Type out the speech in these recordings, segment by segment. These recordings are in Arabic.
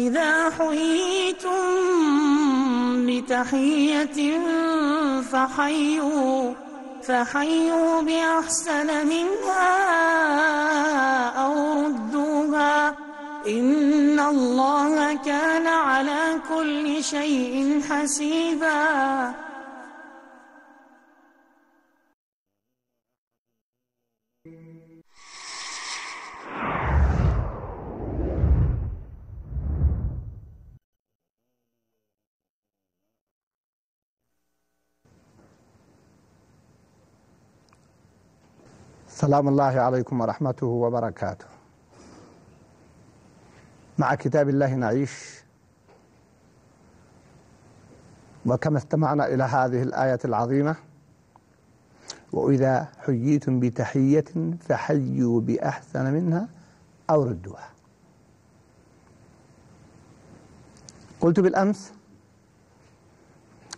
وإذا حييتم بتحية فحيوا بأحسن منها أو ردوها إن الله كان على كل شيء حسيبا. سلام الله عليكم ورحمته وبركاته. مع كتاب الله نعيش، وكما استمعنا إلى هذه الآية العظيمة: وإذا حييتم بتحية فحيوا بأحسن منها أو ردوها. قلت بالأمس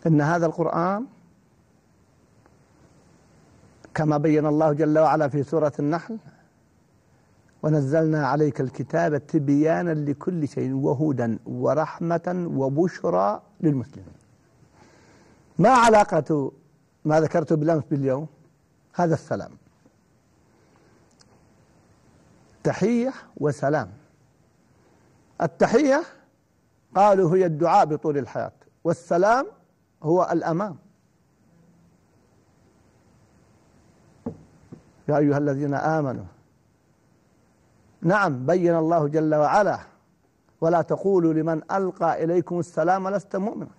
إن هذا القرآن كما بين الله جل وعلا في سورة النحل: ونزلنا عليك الكتاب تبيانا لكل شيء وهدى ورحمة وبشرى للمسلمين. ما علاقة ما ذكرته بالأمس باليوم؟ هذا السلام، تحية وسلام. التحية قالوا هي الدعاء بطول الحياة، والسلام هو الأمان. يا أيها الذين آمنوا، نعم بين الله جل وعلا: ولا تقولوا لمن ألقى إليكم السلام لست مؤمنا.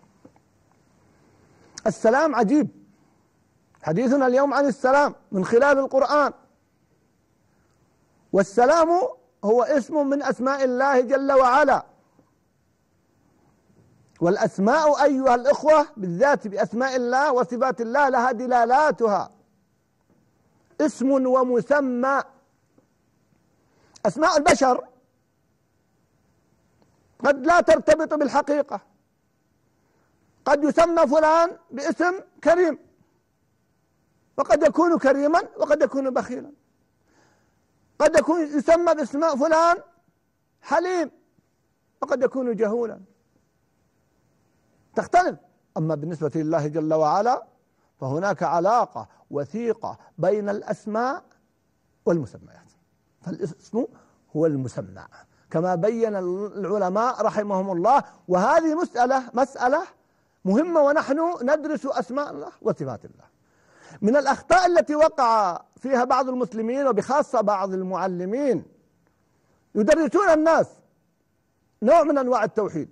السلام عجيب. حديثنا اليوم عن السلام من خلال القرآن. والسلام هو اسم من أسماء الله جل وعلا، والأسماء أيها الإخوة بالذات بأسماء الله وصفات الله لها دلالاتها، اسم ومسمى. أسماء البشر قد لا ترتبط بالحقيقة. قد يسمى فلان باسم كريم، وقد يكون كريما وقد يكون بخيلا. قد يكون يسمى باسم فلان حليم، وقد يكون جهولا، تختلف. أما بالنسبة لله جل وعلا فهناك علاقة وثيقة بين الأسماء والمسميات، فالاسم هو المسمى كما بين العلماء رحمهم الله. وهذه مسألة مهمة، ونحن ندرس أسماء الله وصفات الله. من الأخطاء التي وقع فيها بعض المسلمين وبخاصة بعض المعلمين يدرسون الناس نوع من أنواع التوحيد،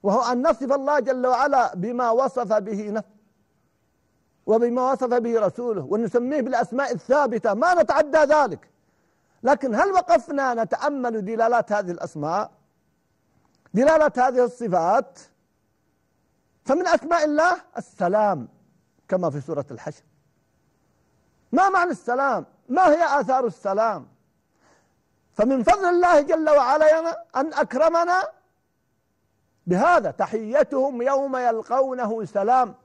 وهو أن نصف الله جل وعلا بما وصف به نفسه وبما وصف به رسوله، ونسميه بالأسماء الثابتة، ما نتعدى ذلك. لكن هل وقفنا نتأمل دلالات هذه الأسماء، دلالات هذه الصفات؟ فمن أسماء الله السلام كما في سورة الحشر. ما معنى السلام؟ ما هي آثار السلام؟ فمن فضل الله جل وعلا أن أكرمنا بهذا: تحيتهم يوم يلقونه سلام.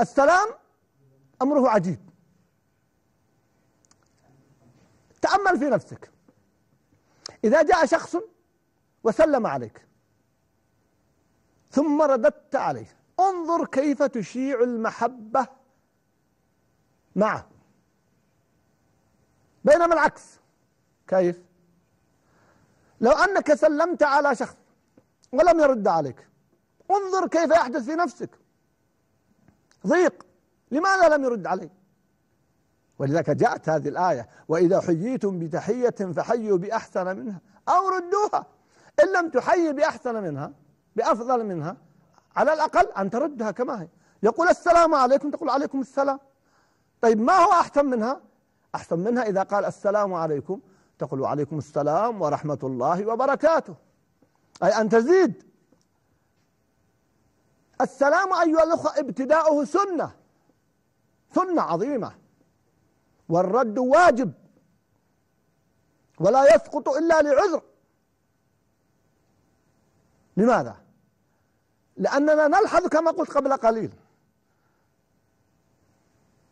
السلام أمره عجيب. تأمل في نفسك، إذا جاء شخص وسلم عليك ثم رددت عليه، انظر كيف تشيع المحبة معه. بينما العكس، كيف؟ لو أنك سلمت على شخص ولم يرد عليك، انظر كيف يحدث في نفسك ضيق. لماذا لم يرد عليك؟ ولذلك جاءت هذه الآية: وإذا حييتم بتحية فحيوا بأحسن منها أو ردوها. إن لم تحيي بأحسن منها بأفضل منها، على الأقل أن تردها كما هي. يقول السلام عليكم تقول عليكم السلام. طيب ما هو أحسن منها؟ أحسن منها إذا قال السلام عليكم تقول وعليكم السلام ورحمة الله وبركاته، أي أن تزيد. السلام أيها الأخوة ابتداؤه سنة عظيمة، والرد واجب ولا يسقط إلا لعذر. لماذا؟ لأننا نلحظ كما قلت قبل قليل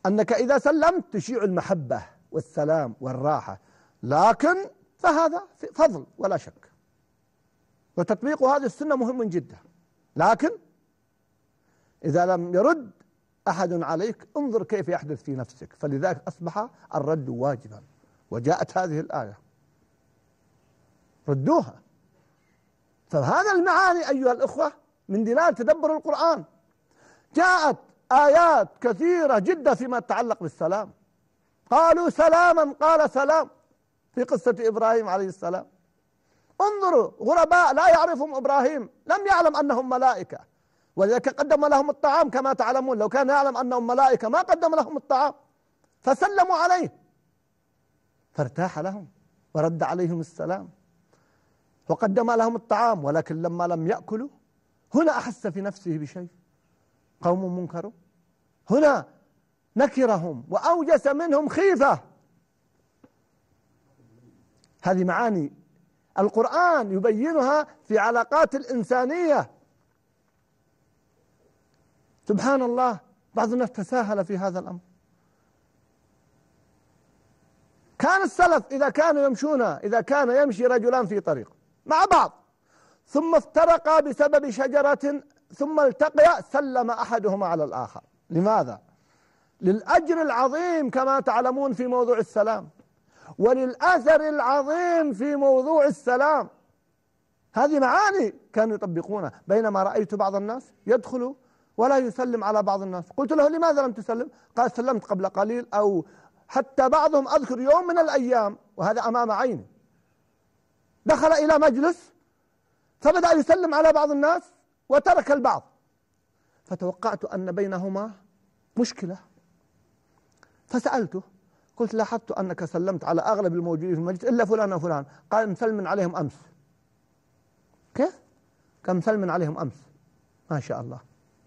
أنك إذا سلمت تشيع المحبة والسلام والراحة، لكن فهذا فضل ولا شك، وتطبيق هذه السنة مهم جدا. لكن إذا لم يرد أحد عليك انظر كيف يحدث في نفسك، فلذلك أصبح الرد واجبا، وجاءت هذه الآية ردوها. فهذا المعاني أيها الأخوة من دلالة تدبر القرآن. جاءت آيات كثيرة جدا فيما يتعلق بالسلام. قالوا سلاما قال سلام في قصة إبراهيم عليه السلام. انظروا غرباء لا يعرفهم إبراهيم، لم يعلم أنهم ملائكة، ولذلك قدم لهم الطعام كما تعلمون. لو كان يعلم أنهم ملائكة ما قدم لهم الطعام، فسلموا عليه فارتاح لهم ورد عليهم السلام وقدم لهم الطعام. ولكن لما لم يأكلوا هنا أحس في نفسه بشيء، قوم منكرون، هنا نكرهم وأوجس منهم خيفة. هذه معاني القرآن يبينها في علاقات الإنسانية. سبحان الله، بعض الناس تساهل في هذا الأمر. كان السلف إذا كانوا يمشون، إذا كان يمشي رجلان في طريق مع بعض ثم افترقا بسبب شجرة ثم التقيا سلم أحدهما على الآخر. لماذا؟ للأجر العظيم كما تعلمون في موضوع السلام، وللأثر العظيم في موضوع السلام. هذه معاني كانوا يطبقونها. بينما رأيت بعض الناس يدخل ولا يسلم على بعض الناس، قلت له لماذا لم تسلم؟ قال سلمت قبل قليل، أو حتى بعضهم أذكر يوم من الأيام وهذا أمام عيني دخل إلى مجلس فبدأ يسلم على بعض الناس وترك البعض، فتوقعت أن بينهما مشكلة فسألته، قلت لاحظت أنك سلمت على أغلب الموجودين في المجلس إلا فلان وفلان. قال مسلم عليهم أمس. كيف؟ كم مسلم عليهم أمس؟ ما شاء الله،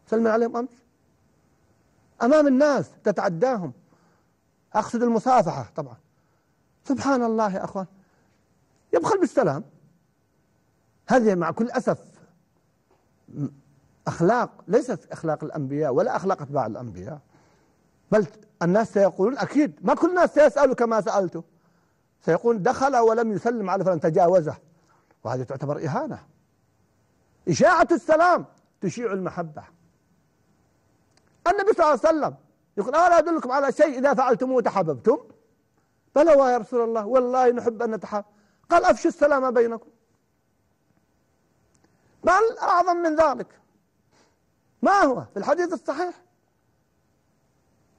مسلم عليهم أمس أمام الناس تتعداهم، أقصد المصافحة طبعا. سبحان الله يا أخوان، يبخل بالسلام. هذه مع كل أسف أخلاق ليست أخلاق الأنبياء ولا أخلاق أتباع الأنبياء، بل الناس سيقولون أكيد ما كل الناس سيسألوا كما سألته، سيقول دخل ولم يسلم على فلان تجاوزه، وهذه تعتبر إهانة. إشاعة السلام تشيع المحبة. النبي صلى الله عليه وسلم يقول ألا أدلكم على شيء إذا فعلتموه تحاببتم؟ بلى يا رسول الله والله نحب أن نتحاب. قال أفشوا السلام بينكم. بل أعظم من ذلك، ما هو في الحديث الصحيح؟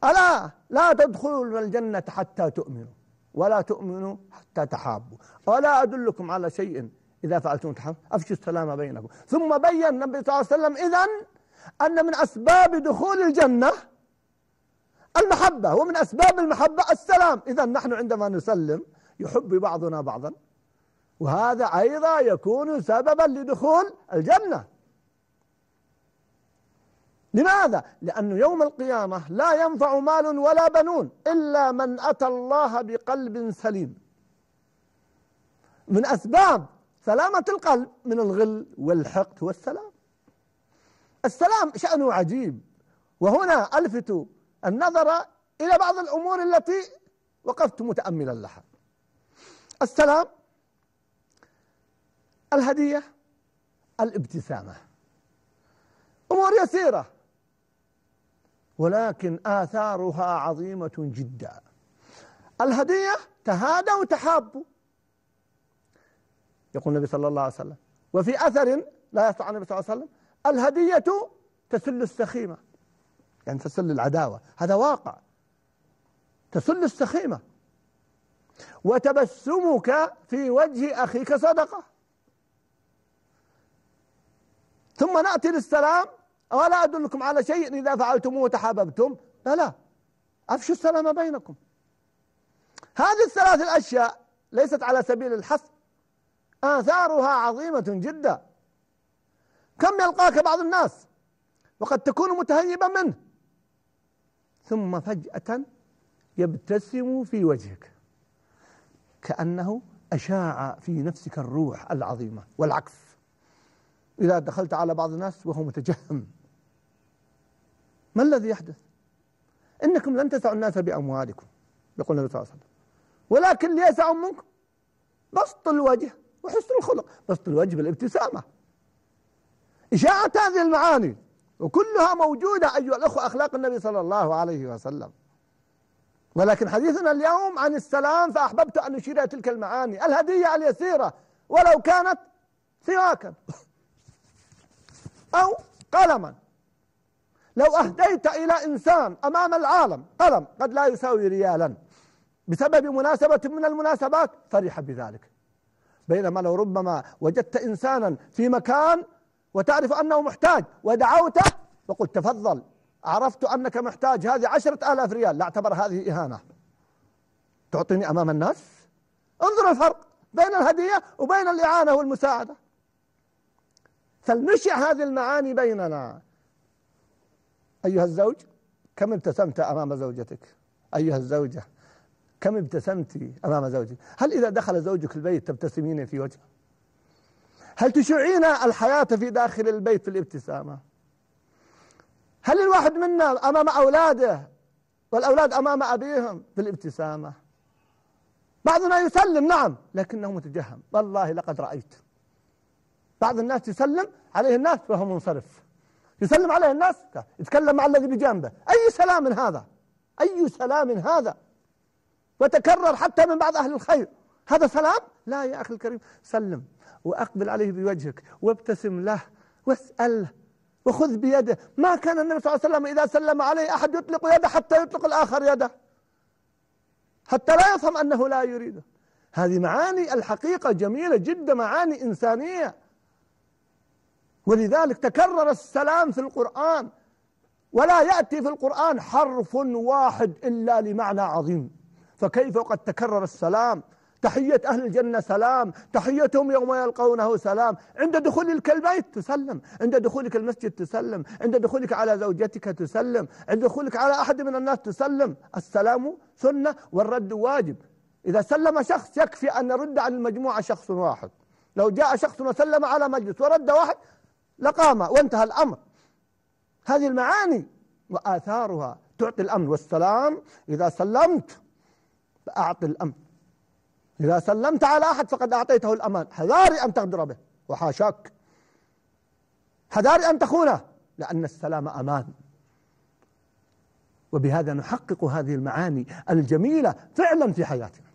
ألا لا تدخلوا الجنة حتى تؤمنوا ولا تؤمنوا حتى تحابوا، ولا أدلكم على شيء إذا فعلتم تحابوا أفشوا السلام بينكم. ثم بين النبي صلى الله عليه وسلم إذن أن من أسباب دخول الجنة المحبة، ومن أسباب المحبة السلام. إذن نحن عندما نسلم يحب بعضنا بعضا، وهذا أيضا يكون سببا لدخول الجنة. لماذا؟ لأنه يوم القيامة لا ينفع مال ولا بنون إلا من أتى الله بقلب سليم. من أسباب سلامة القلب من الغل والحقد والسلام. السلام شأنه عجيب، وهنا ألفت النظر إلى بعض الأمور التي وقفت متأملا لها. السلام، الهدية، الابتسامة، أمور يسيرة ولكن آثارها عظيمة جدا. الهدية تهادوا وتحابوا، يقول النبي صلى الله عليه وسلم، وفي أثر لا يستطيع النبي صلى الله عليه وسلم الهدية تسل السخيمة، يعني تسل العداوة، هذا واقع، تسل السخيمة. وتبسمك في وجه أخيك صدقة. ثم نأتي للسلام، ولا أدلكم على شيء إذا فعلتموه تحاببتم؟ لا، أفشوا السلام بينكم. هذه الثلاث الأشياء ليست على سبيل الحصر، آثارها عظيمة جدا. كم يلقاك بعض الناس وقد تكون متهيبا منه ثم فجأة يبتسم في وجهك كأنه أشاع في نفسك الروح العظيمة، والعكس إذا دخلت على بعض الناس وهو متجهم. ما الذي يحدث؟ إنكم لن تسعوا الناس بأموالكم، يقول النبي صلى الله عليه وسلم، ولكن ليسعوا منكم بسط الوجه وحسن الخلق. بسط الوجه بالابتسامة. إشاعة هذه المعاني وكلها موجودة أيها الأخوة أخلاق النبي صلى الله عليه وسلم. ولكن حديثنا اليوم عن السلام، فأحببت أن أشير إلى تلك المعاني. الهدية اليسيرة ولو كانت سواكا أو قلما. لو أهديت إلى إنسان أمام العالم قلم قد لا يساوي ريالا بسبب مناسبة من المناسبات فرح بذلك، بينما لو ربما وجدت إنسانا في مكان وتعرف أنه محتاج ودعوته وقلت تفضل عرفت أنك محتاج هذه 10,000 ريال، لا اعتبر هذه إهانة، تعطيني أمام الناس. انظر الفرق بين الهدية وبين الإعانة والمساعدة. فلنشع هذه المعاني بيننا. أيها الزوج كم ابتسمت أمام زوجتك؟ أيها الزوجة كم ابتسمت أمام زوجك؟ هل إذا دخل زوجك البيت تبتسمين في وجهه؟ هل تشعين الحياة في داخل البيت في الابتسامة؟ هل الواحد منا أمام أولاده والأولاد أمام أبيهم في الابتسامة؟ بعضنا يسلم نعم لكنه متجهم. والله لقد رأيت بعض الناس يسلم عليه الناس وهو منصرف، يسلم عليه الناس يتكلم مع الذي بجانبه. أي سلام هذا؟ أي سلام هذا؟ وتكرر حتى من بعض أهل الخير. هذا سلام؟ لا يا أخي الكريم، سلم وأقبل عليه بوجهك وابتسم له واسأله وخذ بيده. ما كان النبي صلى الله عليه وسلم إذا سلم عليه أحد يطلق يده حتى يطلق الآخر يده، حتى لا يفهم أنه لا يريده. هذه معاني الحقيقة جميلة جدا، معاني إنسانية. ولذلك تكرر السلام في القرآن، ولا يأتي في القرآن حرف واحد إلا لمعنى عظيم. فكيف وقد تكرر السلام؟ تحية أهل الجنة سلام، تحيتهم يوم يلقونه سلام، عند دخولك البيت تسلم، عند دخولك المسجد تسلم، عند دخولك على زوجتك تسلم، عند دخولك على أحد من الناس تسلم. السلام سنة والرد واجب. إذا سلم شخص يكفي أن يرد عن المجموعة شخص واحد. لو جاء شخص وسلم على مجلس ورد واحد لقام وانتهى الأمر. هذه المعاني وآثارها تعطي الأمن والسلام. إذا سلمت فأعطي الأمن، إذا سلمت على أحد فقد أعطيته الأمان. حذاري أن تغدر به وحاشاك، حذاري أن تخونه، لأن السلام أمان. وبهذا نحقق هذه المعاني الجميلة فعلا في حياتنا.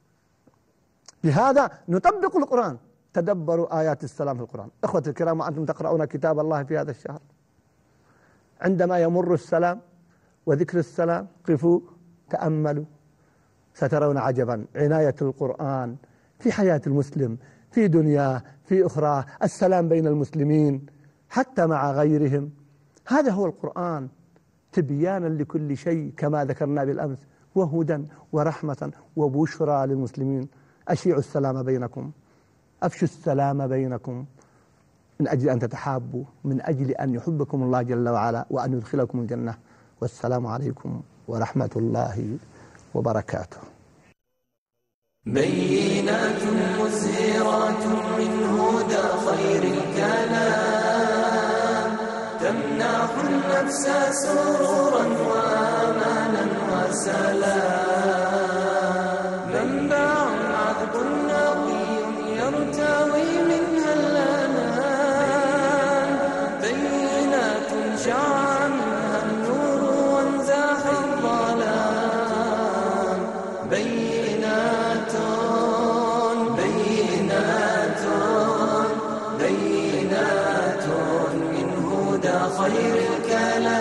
بهذا نطبق القرآن. تدبروا آيات السلام في القرآن. أخوتي الكرام وأنتم تقرؤون كتاب الله في هذا الشهر، عندما يمر السلام وذكر السلام قفوا تأملوا، سترون عجبا. عناية القرآن في حياة المسلم، في دنياه في أخرى، السلام بين المسلمين حتى مع غيرهم. هذا هو القرآن، تبيانا لكل شيء كما ذكرنا بالأمس، وهدى ورحمة وبشرى للمسلمين. أشيعوا السلام بينكم، أفشوا السلام بينكم، من أجل أن تتحابوا، من أجل أن يحبكم الله جل وعلا وأن يدخلكم الجنة. والسلام عليكم ورحمة الله وبركاته. بينات مزهرات من هدى خير الكلام، تمنح النفس سرورا وأمانا وسلام، منبع عذب نقي يرتوي منها الأنام، بينات شع منها النور وانزاح الظلام، بينات من هدى خير الكلام.